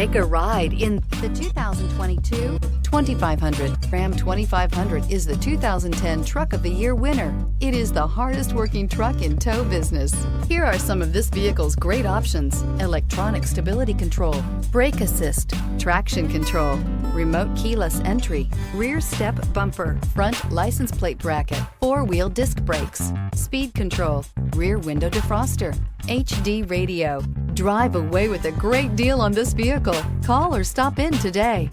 Take a ride in the 2022 2500. Ram 2500 is the 2010 Truck of the Year winner. It is the hardest working truck in tow business. Here are some of this vehicle's great options: electronic stability control, brake assist, traction control, remote keyless entry, rear step bumper, front license plate bracket, four-wheel disc brakes, speed control, rear window defroster, HD radio. Drive away with a great deal on this vehicle. Call or stop in today.